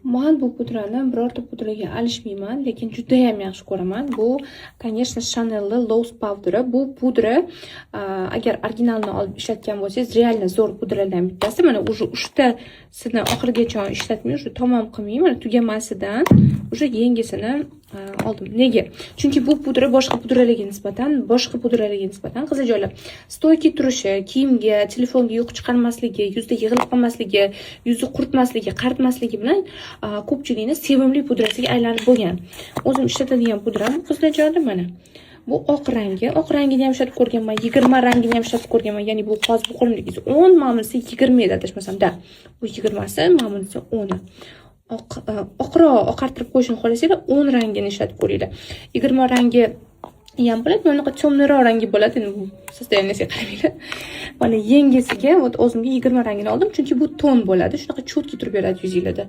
Men bu pudrani birorta pudraga alishmayman, lekin juda ham yaxshi ko'raman. Bu, конечно, Chanel Loose Powder. Bu pudra, agar originalni olib ishlatgan bo'lsangiz, reально zo'r pudralardan bittasi. Mana уже 3tasini oxirigacha ishlatmay, shu tamom qilmay, mana tugamasidan уже yangisini oldim. Nega? Chunki bu pudra boshqa pudralarga nisbatan qizajo'lar stoyki turishi, kiyimga, telefonga yo'q chiqarmasligi, yuzda yig'ilib qolmasligi, yuzni quritmasligi, qaritmasligi bilan ko'pchilikni sevimli pudrasiga aylanib bo'lgan. O'zim ishlatadigan pudram qizajo'lar mana. Bu oq rangi. Oq rangini ham ishlatib ko'rganman, 20 rangini ham ishlatib ko'rganman. Ya'ni bu hozir bu qo'limdagi 10, ma'nisi 20 edi adashmasam-da. Bu 20si, ma'nisi 10. Oqroq oqartirib qo'yishni xohlasanglar 10 rangini ishlatib ko'ringlar. 20 rangi ham bo'ladi, bunaqa temnoroq rangi bo'ladi. Endi bu sostoyaniyasiga qaramanglar. Mana yengisiga o'zimga 20 rangini oldim, chunki bu ton bo'ladi. Shunaqa cho'tki turib beradi yuzingizda.